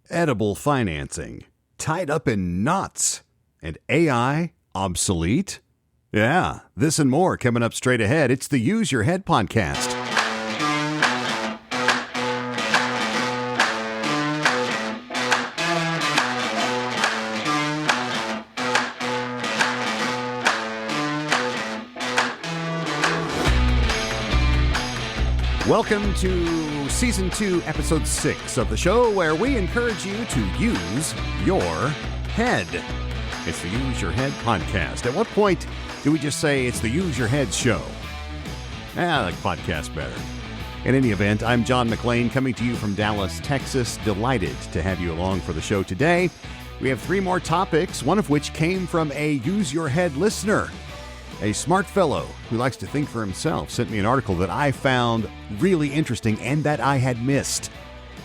edible financing, tied up in knots, and AI obsolete? Yeah, this and more coming up straight ahead. It's the Use Your Head podcast. Welcome to Season 2, Episode 6 of the show, where we encourage you to use your head. It's the Use Your Head podcast. At what point do we just say it's the Use Your Head show? I like podcast better. In any event, I'm John McLean coming to you from Dallas, Texas. Delighted to have you along for the show today. We have 3 more topics, one of which came from a Use Your Head listener. A smart fellow who likes to think for himself sent me an article that I found really interesting and that I had missed.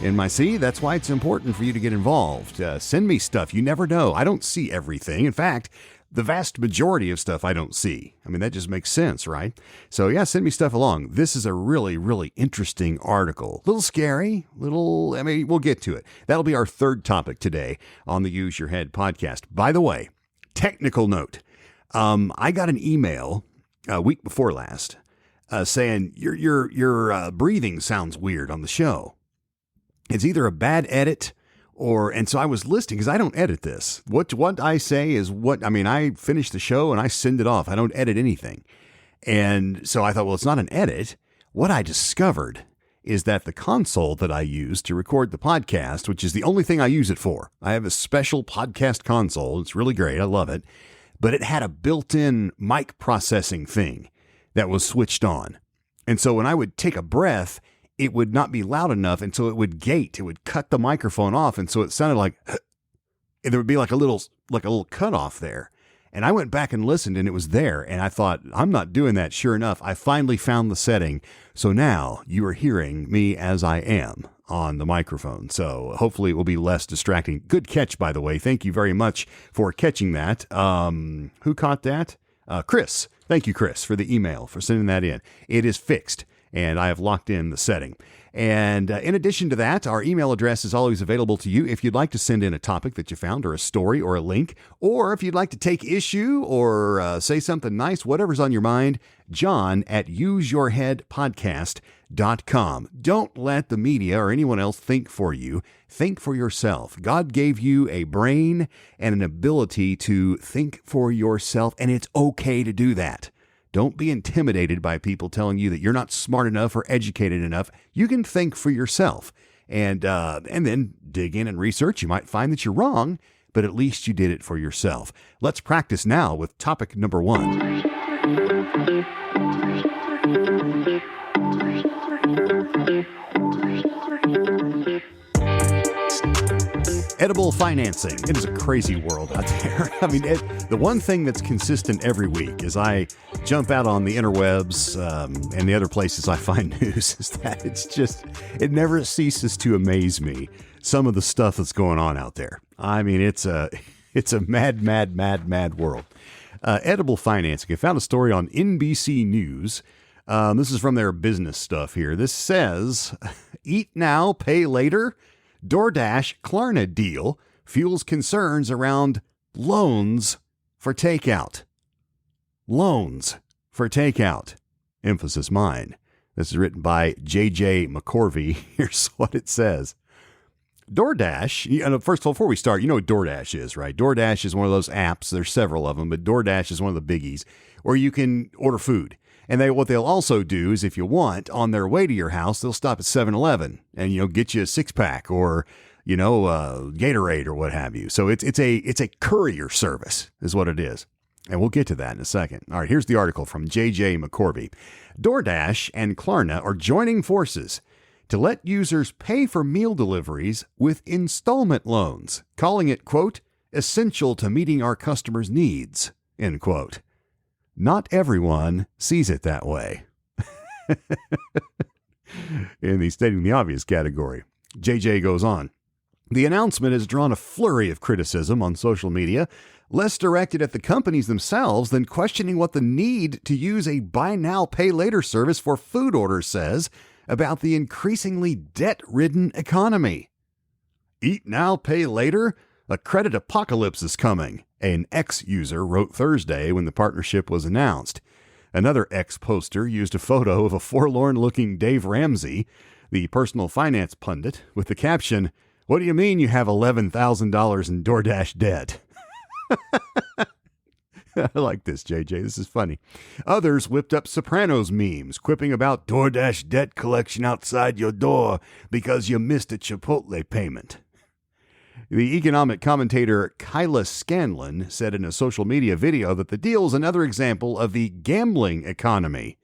And that's why it's important for you to get involved. Send me stuff. You never know. I don't see everything. In fact, the vast majority of stuff I don't see. I mean, that just makes sense, right? So yeah, send me stuff along. This is a really, really interesting article. A little scary, we'll get to it. That'll be our 3rd topic today on the Use Your Head podcast. By the way, technical note. I got an email a week before last saying your breathing sounds weird on the show. It's either a bad edit and so I was listening because I don't edit this. What I say is I finish the show and I send it off. I don't edit anything. And so I thought, well, it's not an edit. What I discovered is that the console that I use to record the podcast, which is the only thing I use it for. I have a special podcast console. It's really great. I love it. But it had a built-in mic processing thing that was switched on. And so when I would take a breath, it would not be loud enough, and so it would gate. It would cut the microphone off, and so it sounded like there would be like a little cutoff there. And I went back and listened, and it was there, and I thought, I'm not doing that. Sure enough, I finally found the setting. So now you are hearing me as I am on the microphone. So hopefully it will be less distracting. Good catch, by the way. Thank you very much for catching that. Who caught that? Chris. Thank you, Chris, for the email, for sending that in. It is fixed, and I have locked in the setting. And in addition to that, our email address is always available to you if you'd like to send in a topic that you found or a story or a link, or if you'd like to take issue or say something nice, whatever's on your mind, john@useyourheadpodcast.com. Don't let the media or anyone else think for you. Think for yourself. God gave you a brain and an ability to think for yourself, and it's okay to do that. Don't be intimidated by people telling you that you're not smart enough or educated enough. You can think for yourself and then dig in and research. You might find that you're wrong, but at least you did it for yourself. Let's practice now with topic number 1. Edible financing. It is a crazy world out there. The one thing that's consistent every week as I jump out on the interwebs and the other places I find news is that it never ceases to amaze me, some of the stuff that's going on out there. It's a mad world. Edible financing. I found a story on NBC News. This is from their business stuff here. This says, eat now, pay later. DoorDash Klarna deal fuels concerns around loans for takeout. Loans for takeout. Emphasis mine. This is written by J.J. McCorvey. Here's what it says. DoorDash, first of all, before we start, you know what DoorDash is, right? DoorDash is one of those apps. There's several of them, but DoorDash is one of the biggies where you can order food. And what they'll also do is if you want, on their way to your house, they'll stop at 7-Eleven and, get you a 6-pack or, Gatorade or what have you. So it's a courier service is what it is. And we'll get to that in a second. All right, here's the article from J.J. McCorvey. DoorDash and Klarna are joining forces to let users pay for meal deliveries with installment loans, calling it, quote, essential to meeting our customers' needs, end quote. Not everyone sees it that way. In the stating the obvious category, JJ goes on. The announcement has drawn a flurry of criticism on social media, less directed at the companies themselves than questioning what the need to use a buy now, pay later service for food orders says about the increasingly debt-ridden economy. Eat now, pay later? A credit apocalypse is coming, an ex-user wrote Thursday when the partnership was announced. Another ex-poster used a photo of a forlorn-looking Dave Ramsey, the personal finance pundit, with the caption, "What do you mean you have $11,000 in DoorDash debt?" I like this, JJ. This is funny. Others whipped up Sopranos memes, quipping about DoorDash debt collection outside your door because you missed a Chipotle payment. The economic commentator Kyla Scanlon said in a social media video that the deal is another example of the gambling economy.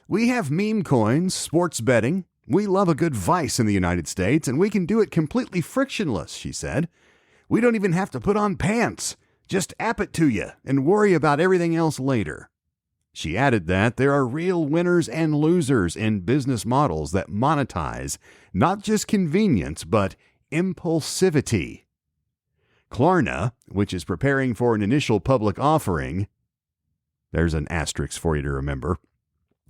We have meme coins, sports betting. We love a good vice in the United States, and we can do it completely frictionless, she said. We don't even have to put on pants. Just app it to you and worry about everything else later. She added that there are real winners and losers in business models that monetize not just convenience, but impulsivity. Klarna, which is preparing for an initial public offering, there's an asterisk for you to remember,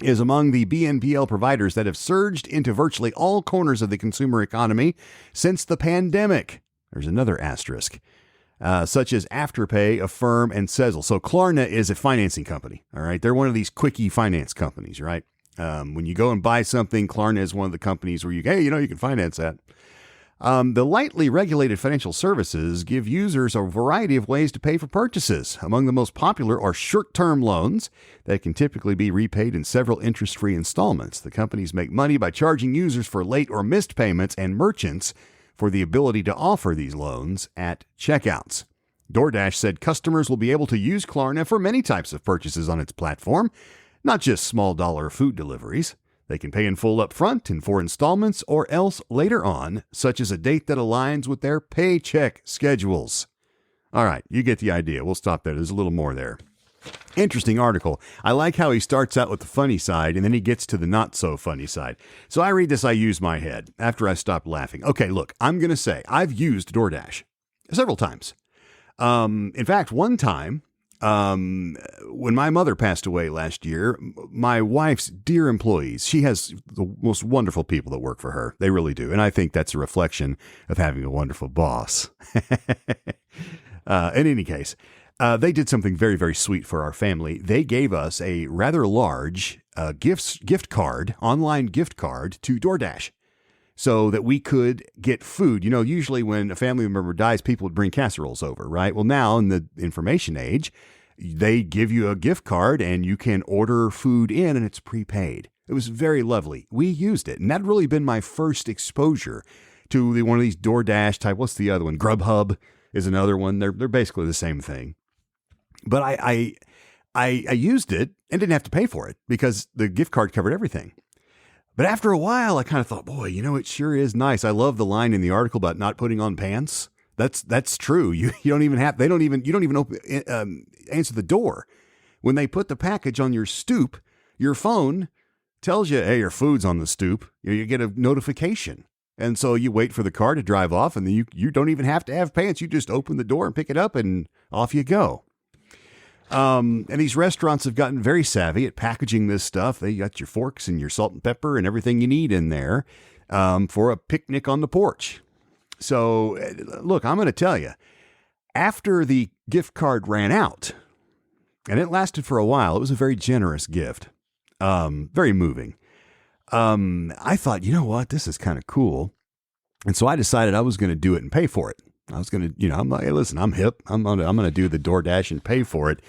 is among the BNPL providers that have surged into virtually all corners of the consumer economy since the pandemic. There's another asterisk. Such as Afterpay, Affirm, and Sezzle. So Klarna is a financing company, all right? They're one of these quickie finance companies, right? When you go and buy something, Klarna is one of the companies where you can finance that. The lightly regulated financial services give users a variety of ways to pay for purchases. Among the most popular are short-term loans that can typically be repaid in several interest-free installments. The companies make money by charging users for late or missed payments and merchants for the ability to offer these loans at checkouts. DoorDash said customers will be able to use Klarna for many types of purchases on its platform, not just small dollar food deliveries. They can pay in full up front and for installments or else later on, such as a date that aligns with their paycheck schedules. All right, you get the idea. We'll stop there. There's a little more there. Interesting article. I like how he starts out with the funny side and then he gets to the not so funny side. So I read this, I use my head after I stopped laughing. Okay, look, I'm going to say I've used DoorDash several times. In fact, one time, when my mother passed away last year, my wife's dear employees, she has the most wonderful people that work for her. They really do. And I think that's a reflection of having a wonderful boss. In any case, they did something very, very sweet for our family. They gave us a rather large gift card, online gift card to DoorDash so that we could get food. You know, usually when a family member dies, people would bring casseroles over, right? Well, now in the information age, they give you a gift card and you can order food in and it's prepaid. It was very lovely. We used it. And that really been my first exposure to one of these DoorDash type. What's the other one? Grubhub is another one. They're basically the same thing. But I used it and didn't have to pay for it because the gift card covered everything. But after a while, I kind of thought, boy, it sure is nice. I love the line in the article about not putting on pants. That's true. You don't even answer the door. When they put the package on your stoop, your phone tells you, hey, your food's on the stoop. You get a notification. And so you wait for the car to drive off and then you don't even have to have pants. You just open the door and pick it up and off you go. And these restaurants have gotten very savvy at packaging this stuff. They got your forks and your salt and pepper and everything you need in there for a picnic on the porch. So, look, I'm going to tell you, after the gift card ran out, and it lasted for a while, it was a very generous gift, very moving. I thought, you know what, this is kind of cool. And so I decided I was going to do it and pay for it. I was going to, I'm like, hey, listen, I'm hip. I'm going to do the DoorDash and pay for it.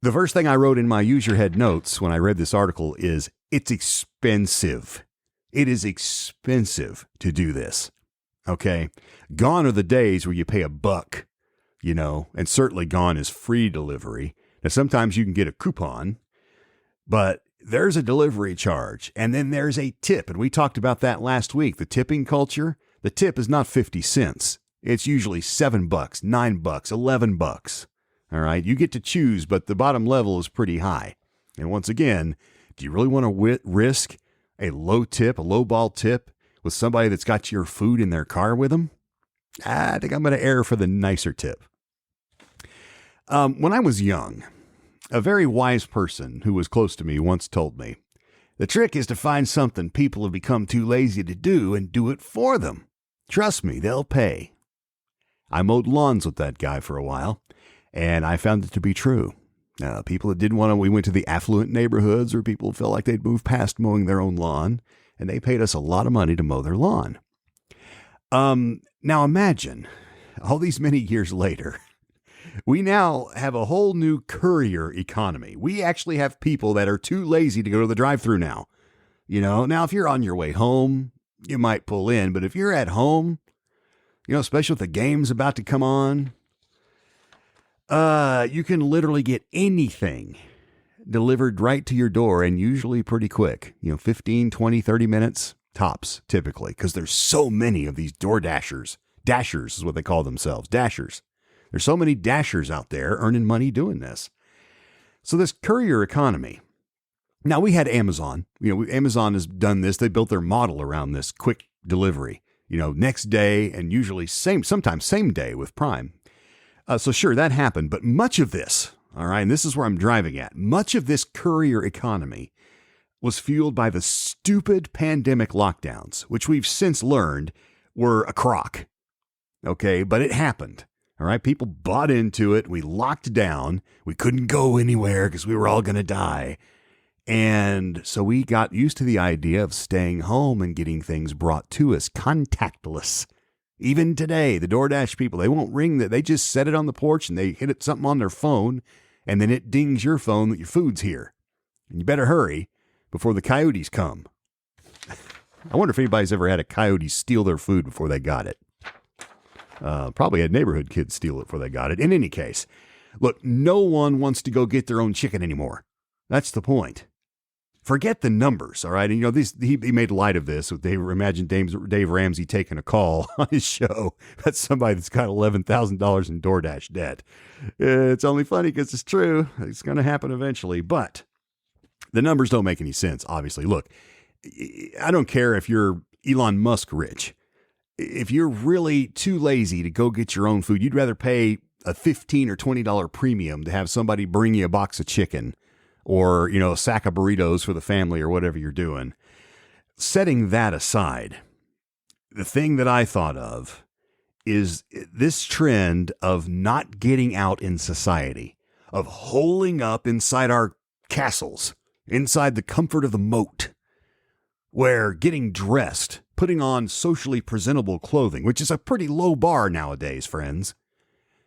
The first thing I wrote in my use your head notes when I read this article is it's expensive. It is expensive to do this. Okay. Gone are the days where you pay $1, and certainly gone is free delivery. Now, sometimes you can get a coupon, but there's a delivery charge and then there's a tip. And we talked about that last week, the tipping culture. The tip is not 50 cents. It's usually $7, $9, $11. All right. You get to choose, but the bottom level is pretty high. And once again, do you really want to risk a low ball tip with somebody that's got your food in their car with them? I think I'm going to err for the nicer tip. When I was young, a very wise person who was close to me once told me, the trick is to find something people have become too lazy to do and do it for them. Trust me, they'll pay. I mowed lawns with that guy for a while, and I found it to be true. People that didn't want to, we went to the affluent neighborhoods where people felt like they'd move past mowing their own lawn, and they paid us a lot of money to mow their lawn. Now imagine, all these many years later, we now have a whole new courier economy. We actually have people that are too lazy to go to the drive-thru now. Now if you're on your way home, you might pull in, but if you're at home, especially if the game's about to come on, you can literally get anything delivered right to your door, and usually pretty quick, 15, 20, 30 minutes tops typically, because there's so many of these door dashers. Dashers is what they call themselves, dashers. There's so many dashers out there earning money doing this. So this courier economy. Now we had Amazon. Amazon has done this. They built their model around this quick delivery, next day, and usually sometimes same day with Prime. So sure, that happened. But much of this, all right, and this is where I'm driving at, much of this courier economy was fueled by the stupid pandemic lockdowns, which we've since learned were a crock. Okay, but it happened. All right, people bought into it. We locked down. We couldn't go anywhere because we were all going to die. And so we got used to the idea of staying home and getting things brought to us contactless. Even today, the DoorDash people, they won't ring that. They just set it on the porch and they hit something on their phone, and then it dings your phone that your food's here. And you better hurry before the coyotes come. I wonder if anybody's ever had a coyote steal their food before they got it. Probably had neighborhood kids steal it before they got it. In any case, look, no one wants to go get their own chicken anymore. That's the point. Forget the numbers, all right? And, he made light of this. Imagine Dave Ramsey taking a call on his show. That's somebody that's got $11,000 in DoorDash debt. It's only funny because it's true. It's going to happen eventually. But the numbers don't make any sense, obviously. Look, I don't care if you're Elon Musk rich. If you're really too lazy to go get your own food, you'd rather pay a $15 or $20 premium to have somebody bring you a box of chicken or, a sack of burritos for the family or whatever you're doing. Setting that aside, the thing that I thought of is this trend of not getting out in society, of holing up inside our castles, inside the comfort of the moat, where getting dressed, putting on socially presentable clothing, which is a pretty low bar nowadays, friends.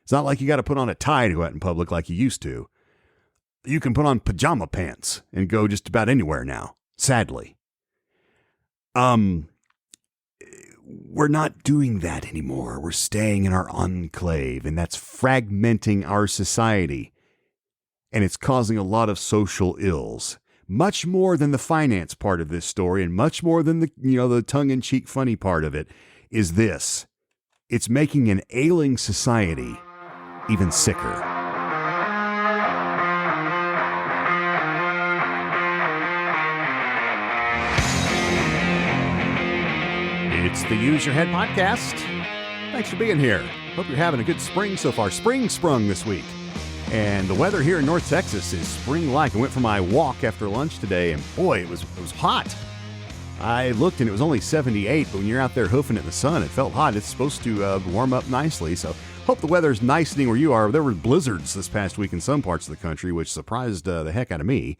It's not like you got to put on a tie to go out in public like you used to. You can put on pajama pants and go just about anywhere now, sadly. We're not doing that anymore. We're staying in our enclave, and that's fragmenting our society. And it's causing a lot of social ills. Much more than the finance part of this story, and much more than the tongue-in-cheek funny part of it, is this. It's making an ailing society even sicker. It's the Use Your Head podcast. Thanks for being here. Hope you're having a good spring so far. Spring sprung this week. And the weather here in North Texas is spring-like. I went for my walk after lunch today, and boy, it was hot. I looked, and it was only 78, but when you're out there hoofing it in the sun, it felt hot. It's supposed to warm up nicely, so hope the weather's nicening where you are. There were blizzards this past week in some parts of the country, which surprised the heck out of me.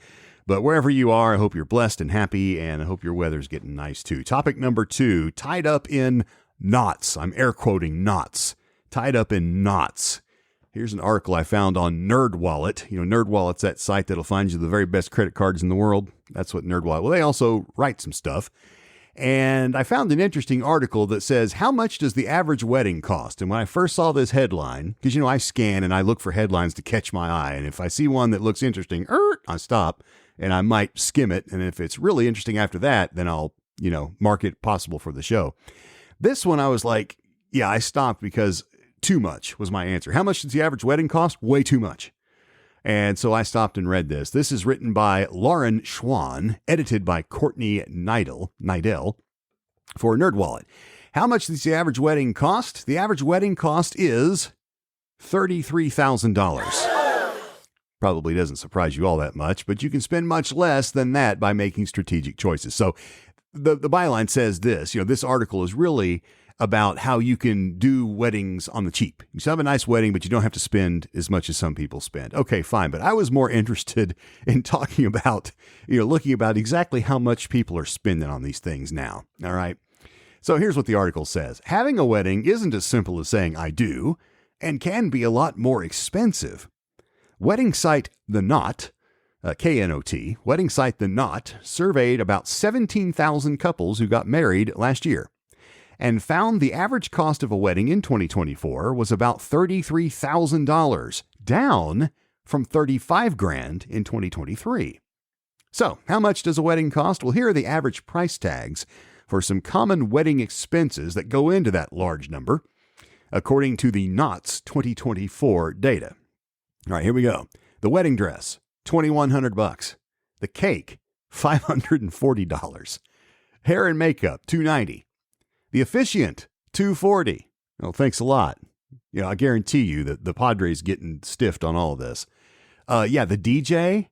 But wherever you are, I hope you're blessed and happy, and I hope your weather's getting nice too. Topic number 2, tied up in knots. I'm air quoting knots. Tied up in knots. Here's an article I found on NerdWallet. NerdWallet's that site that'll find you the very best credit cards in the world. That's what NerdWallet. Well, they also write some stuff. And I found an interesting article that says, how much does the average wedding cost? And when I first saw this headline, because, I scan and I look for headlines to catch my eye. And if I see one that looks interesting, I stop and I might skim it. And if it's really interesting after that, then I'll, mark it possible for the show. This one, I was like, yeah, I stopped because too much was my answer. How much does the average wedding cost? Way too much. And so I stopped and read this. This is written by Lauren Schwan, edited by Courtney Nidell for NerdWallet. How much does the average wedding cost? The average wedding cost is $33,000. Probably doesn't surprise you all that much, but you can spend much less than that by making strategic choices. So the byline says this, this article is really about how you can do weddings on the cheap. You still have a nice wedding, but you don't have to spend as much as some people spend. Okay, fine. But I was more interested in talking about, looking about exactly how much people are spending on these things now. All right. So here's what the article says. Having a wedding isn't as simple as saying I do and can be a lot more expensive. Wedding site The Knot, K-N-O-T, wedding site The Knot surveyed about 17,000 couples who got married last year, and found the average cost of a wedding in 2024 was about $33,000, down from $35,000 in 2023. So, how much does a wedding cost? Well, here are the average price tags for some common wedding expenses that go into that large number, according to the Knot's 2024 data. All right, here we go. The wedding dress, $2,100. The cake, $540. Hair and makeup, $290. The officiant, $240. Well, thanks a lot. I guarantee you that the Padres getting stiffed on all of this. The DJ,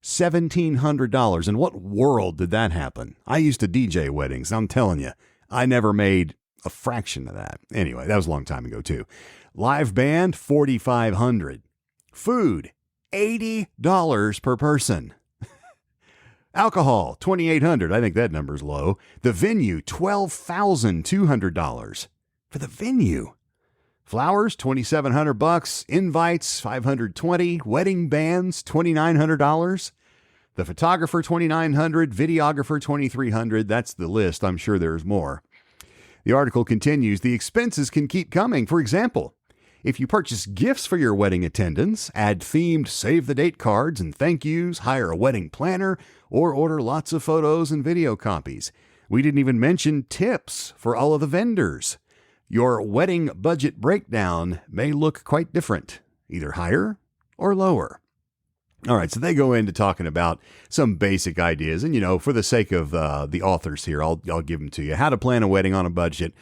$1,700. In what world did that happen? I used to DJ weddings. I'm telling you, I never made a fraction of that. Anyway, that was a long time ago too. Live band, $4,500. Food, $80 per person. Alcohol, $2,800. I think that number's low. The venue, $12,200 for the venue. Flowers, $2,700. Invites, $520. Wedding bands, $2,900. The photographer, $2,900. Videographer, $2,300. That's the list. I'm sure there's more. The article continues. The expenses can keep coming. For example, if you purchase gifts for your wedding attendants, add themed save-the-date cards and thank yous, hire a wedding planner, or order lots of photos and video copies. We didn't even mention tips for all of the vendors. Your wedding budget breakdown may look quite different, either higher or lower. All right, so they go into talking about some basic ideas. And, for the sake of the authors here, I'll give them to you. How to plan a wedding on a budget.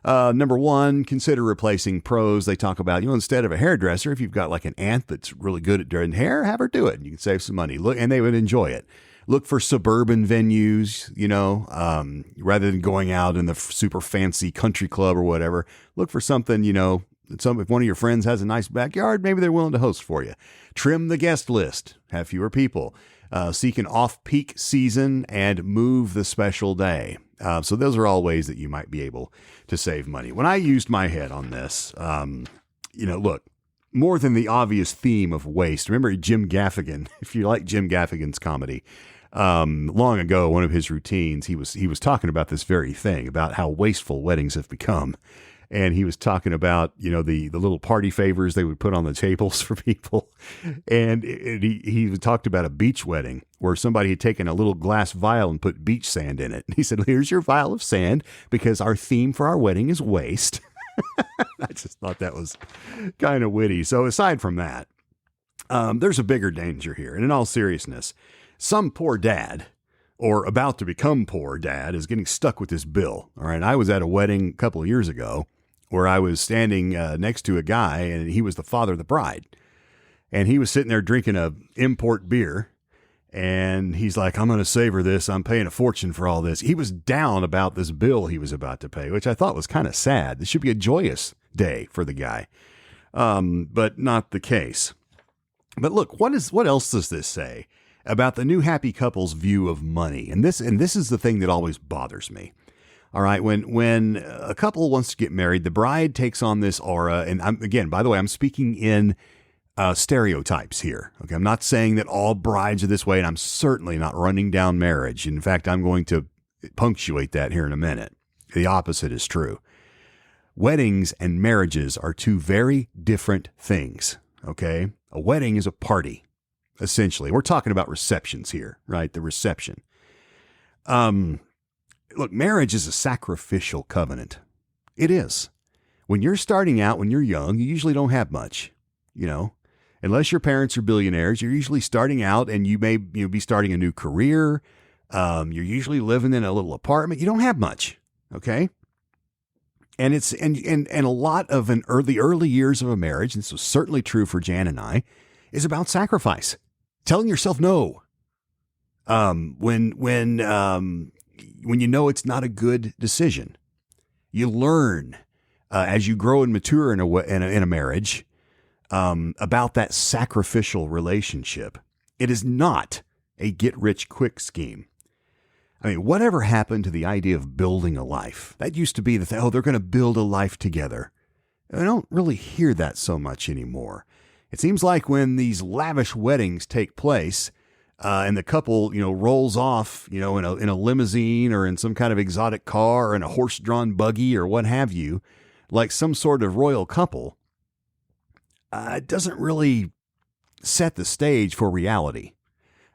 Number one, consider replacing pros. They talk about, instead of a hairdresser, if you've got like an aunt that's really good at doing hair, have her do it. You can save some money. Look, and they would enjoy it. Look for suburban venues, rather than going out in the super fancy country club or whatever. Look for something, if one of your friends has a nice backyard, maybe they're willing to host for you. Trim the guest list. Have fewer people. Seek an off-peak season and move the special day. So those are all ways that you might be able to save money. When I used my head on this, look, more than the obvious theme of waste. Remember Jim Gaffigan, if you like Jim Gaffigan's comedy, long ago, one of his routines, he was talking about this very thing, about how wasteful weddings have become. And he was talking about, the little party favors they would put on the tables for people. And he talked about a beach wedding where somebody had taken a little glass vial and put beach sand in it. And he said, here's your vial of sand because our theme for our wedding is waste. I just thought that was kind of witty. So aside from that, there's a bigger danger here. And in all seriousness, some poor dad or about to become poor dad is getting stuck with this bill. All right. I was at a wedding a couple of years ago where I was standing next to a guy and he was the father of the bride. And he was sitting there drinking a import beer. And he's like, I'm going to savor this. I'm paying a fortune for all this. He was down about this bill he was about to pay, which I thought was kind of sad. This should be a joyous day for the guy. But not the case. But look, what else does this say about the new happy couple's view of money? And this is the thing that always bothers me. All right. When a couple wants to get married, the bride takes on this aura. And by the way, I'm speaking in stereotypes here. Okay. I'm not saying that all brides are this way, and I'm certainly not running down marriage. In fact, I'm going to punctuate that here in a minute. The opposite is true. Weddings and marriages are two very different things. Okay. A wedding is a party, essentially. We're talking about receptions here, right? The reception. Look, marriage is a sacrificial covenant. It is. When you're starting out, when you're young, you usually don't have much, unless your parents are billionaires. You're usually starting out, and you may be starting a new career. You're usually living in a little apartment. You don't have much. Okay. And it's, and a lot of the early years of a marriage, and this was certainly true for Jan and I, is about sacrifice, telling yourself no. When it's not a good decision, You learn as you grow and mature in a marriage about that sacrificial relationship. It is not a get-rich-quick scheme. I mean, whatever happened to the idea of building a life? That used to be they're going to build a life together. I don't really hear that so much anymore. It seems like when these lavish weddings take place and the couple, rolls off, in a limousine or in some kind of exotic car or in a horse-drawn buggy or what have you, like some sort of royal couple, it doesn't really set the stage for reality.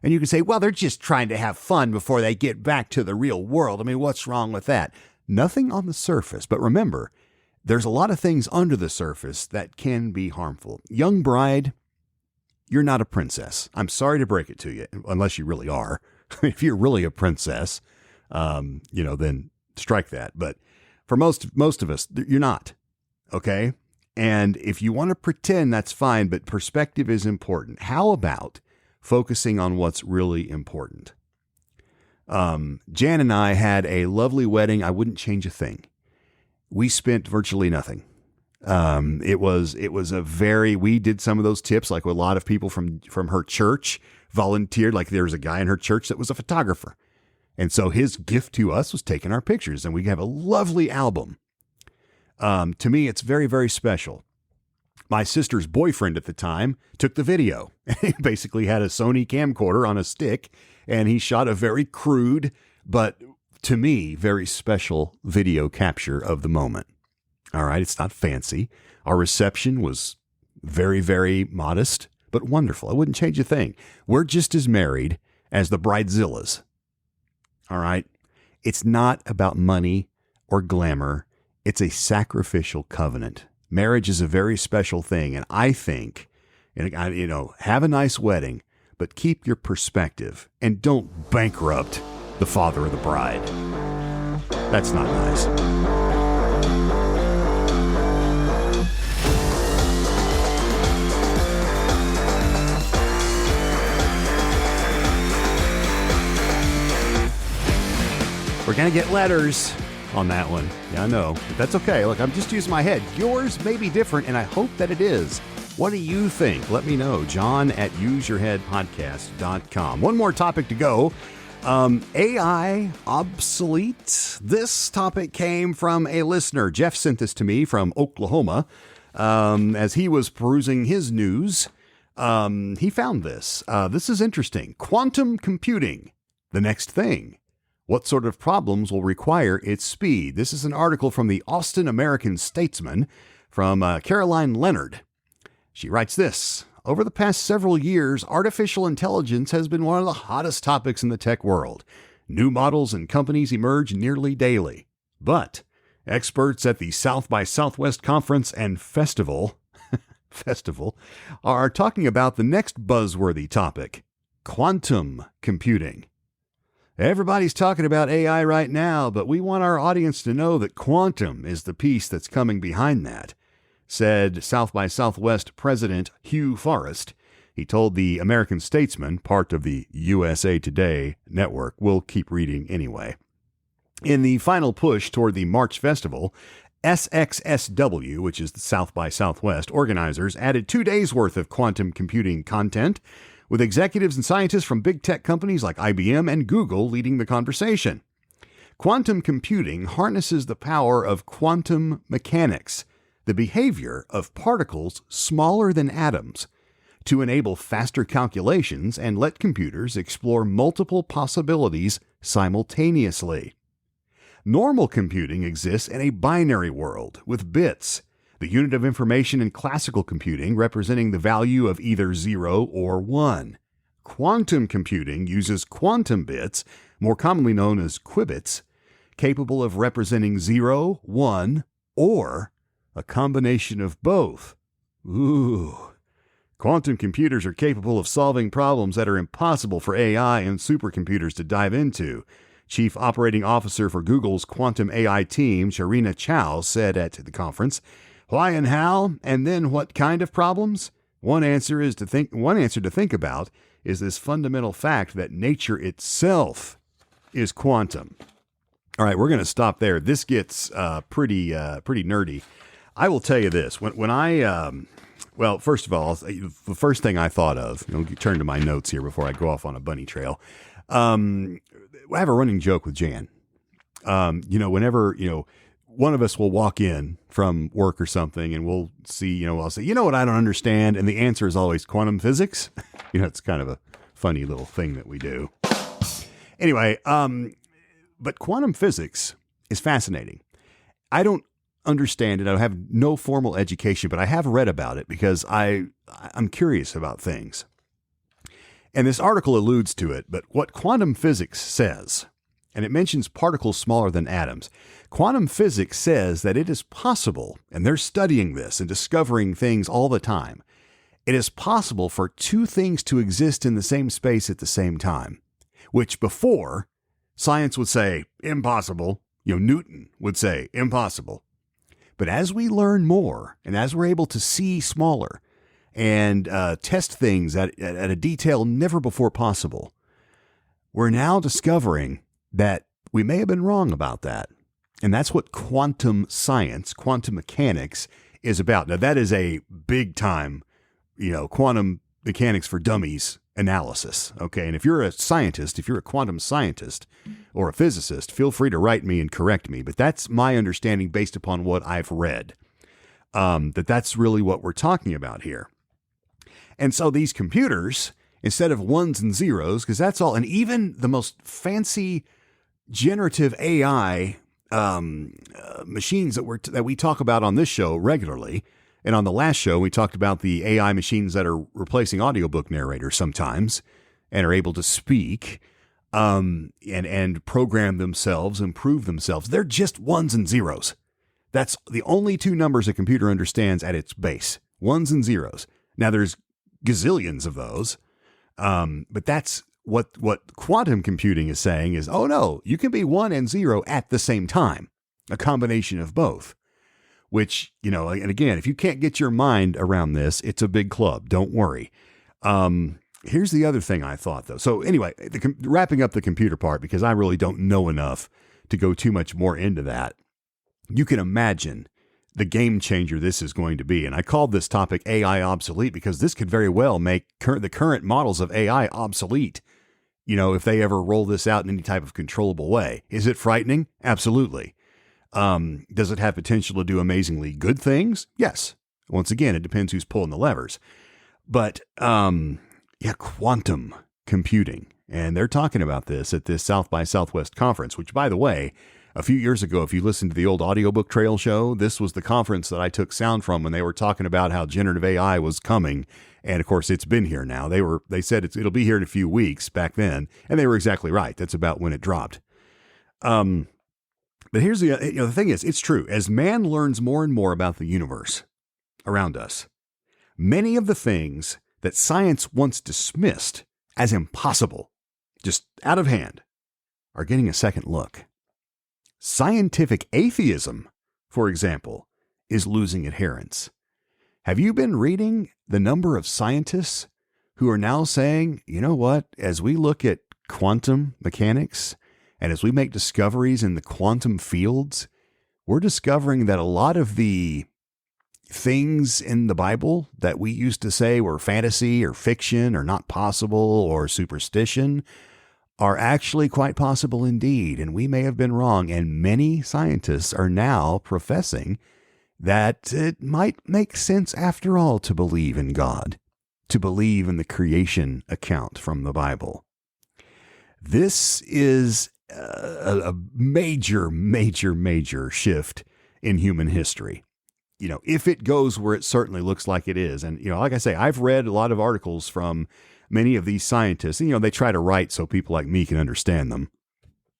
And you can say, well, they're just trying to have fun before they get back to the real world. I mean, what's wrong with that? Nothing on the surface. But remember, there's a lot of things under the surface that can be harmful. Young bride, you're not a princess. I'm sorry to break it to you, unless you really are. If you're really a princess, then strike that. But for most of us, you're not. Okay? And if you want to pretend, that's fine, but perspective is important. How about focusing on what's really important? Jan and I had a lovely wedding. I wouldn't change a thing. We spent virtually nothing. We did some of those tips, like a lot of people from her church volunteered. Like there was a guy in her church that was a photographer. And so his gift to us was taking our pictures, and we have a lovely album. To me, it's very, very special. My sister's boyfriend at the time took the video. He basically had a Sony camcorder on a stick, and he shot a very crude, but to me, very special video capture of the moment. All right, it's not fancy. Our reception was very, very modest, but wonderful. I wouldn't change a thing. We're just as married as the Bridezillas. All right, it's not about money or glamour. It's a sacrificial covenant. Marriage is a very special thing, and I think, have a nice wedding, but keep your perspective and don't bankrupt the father of the bride. That's not nice. We're going to get letters on that one. Yeah, I know, but that's okay. Look, I'm just using my head. Yours may be different, and I hope that it is. What do you think? Let me know. John at useyourheadpodcast.com. One more topic to go. AI obsolete. This topic came from a listener. Jeff sent this to me from Oklahoma. As he was perusing his news, he found this. This is interesting. Quantum computing, the next thing. What sort of problems will require its speed? This is an article from the Austin American-Statesman from Caroline Leonard. She writes this: over the past several years, artificial intelligence has been one of the hottest topics in the tech world. New models and companies emerge nearly daily. But experts at the South by Southwest Conference and Festival are talking about the next buzzworthy topic: quantum computing. Everybody's talking about AI right now, but we want our audience to know that quantum is the piece that's coming behind that, said South by Southwest President Hugh Forrest. He told the American Statesman, part of the USA Today network. We'll keep reading anyway. In the final push toward the March Festival, SXSW, which is the South by Southwest organizers, added 2 days' worth of quantum computing content, with executives and scientists from big tech companies like IBM and Google leading the conversation. Quantum computing harnesses the power of quantum mechanics, the behavior of particles smaller than atoms, to enable faster calculations and let computers explore multiple possibilities simultaneously. Normal computing exists in a binary world with bits, the unit of information in classical computing representing the value of either 0 or 1. Quantum computing uses quantum bits, more commonly known as qubits, capable of representing 0, 1, or a combination of both. Ooh. Quantum computers are capable of solving problems that are impossible for AI and supercomputers to dive into. Chief Operating Officer for Google's quantum AI team, Sharina Chow, said at the conference, "Why and how, and then what kind of problems? One answer to think about is this fundamental fact that nature itself is quantum." All right, we're going to stop there. This gets pretty nerdy. I will tell you this. When I, well, first of all, the first thing I thought of, turn to my notes here before I go off on a bunny trail. I have a running joke with Jan. Whenever, one of us will walk in from work or something and we'll see, I'll say, what I don't understand. And the answer is always quantum physics. It's kind of a funny little thing that we do. Anyway, but quantum physics is fascinating. I don't understand it. I have no formal education, but I have read about it because I'm curious about things. And this article alludes to it, but what quantum physics says, and it mentions particles smaller than atoms. Quantum physics says that it is possible, and they're studying this and discovering things all the time. It is possible for two things to exist in the same space at the same time, which before science would say impossible. Newton would say impossible. But as we learn more and as we're able to see smaller and test things at a detail never before possible, we're now discovering that we may have been wrong about that. And that's what quantum science, quantum mechanics is about. Now, that is a big time, quantum mechanics for dummies analysis. Okay. And if you're a scientist, if you're a quantum scientist or a physicist, feel free to write me and correct me. But that's my understanding based upon what I've read, that's really what we're talking about here. And so these computers, instead of ones and zeros, because that's all, and even the most fancy generative AI machines that we talk about on this show regularly, and on the last show we talked about the AI machines that are replacing audiobook narrators sometimes and are able to speak and program themselves, improve themselves. They're just ones and zeros. That's the only two numbers a computer understands at its base, ones and zeros. Now there's gazillions of those, but that's what quantum computing is saying is, oh no, you can be 1 and 0 at the same time, a combination of both, which, and again, if you can't get your mind around this, it's a big club. Don't worry. Here's the other thing I thought though. So anyway, wrapping up the computer part, because I really don't know enough to go too much more into that. You can imagine the game changer this is going to be. And I called this topic AI obsolete because this could very well make the current models of AI obsolete, if they ever roll this out in any type of controllable way. Is it frightening? Absolutely. Does it have potential to do amazingly good things? Yes. Once again, it depends who's pulling the levers. But quantum computing. And they're talking about this at this South by Southwest conference, which, by the way, a few years ago, if you listened to the old audiobook trail show, this was the conference that I took sound from when they were talking about how generative AI was coming. And of course, it's been here now. They said it'll be here in a few weeks back then. And they were exactly right. That's about when it dropped. But here's the thing is, it's true. As man learns more and more about the universe around us, many of the things that science once dismissed as impossible, just out of hand, are getting a second look. Scientific atheism, for example, is losing adherents. Have you been reading the number of scientists who are now saying, you know what, as we look at quantum mechanics and as we make discoveries in the quantum fields, we're discovering that a lot of the things in the Bible that we used to say were fantasy or fiction or not possible or superstition are actually quite possible indeed, and we may have been wrong. And many scientists are now professing that it might make sense after all to believe in God, to believe in the creation account from the Bible. This is a major, major, major shift in human history. If it goes where it certainly looks like it is. And, like I say, I've read a lot of articles from many of these scientists, and, they try to write so people like me can understand them.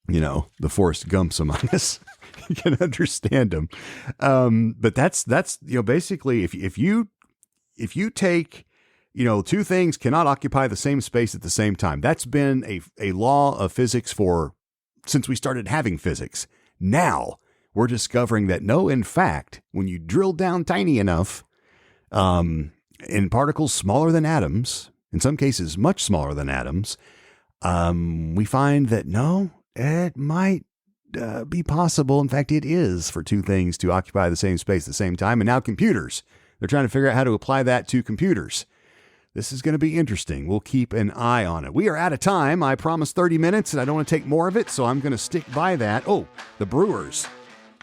The Forrest Gumps among us can understand them. But that's basically if you take, two things cannot occupy the same space at the same time. That's been a law of physics since we started having physics. Now we're discovering that no, in fact, when you drill down tiny enough, in particles smaller than atoms, in some cases much smaller than atoms, we find that no, it might be possible. In fact, it is for two things to occupy the same space at the same time. And now computers. They're trying to figure out how to apply that to computers. This is going to be interesting. We'll keep an eye on it. We are out of time. I promised 30 minutes, and I don't want to take more of it, so I'm going to stick by that. Oh, the Brewers.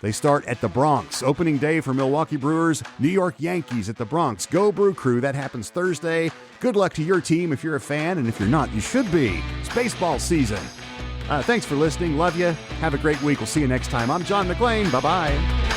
They start at the Bronx. Opening day for Milwaukee Brewers, New York Yankees at the Bronx. Go Brew Crew. That happens Thursday. Good luck to your team if you're a fan, and if you're not, you should be. It's baseball season. Thanks for listening. Love you. Have a great week. We'll see you next time. I'm John McClain. Bye-bye.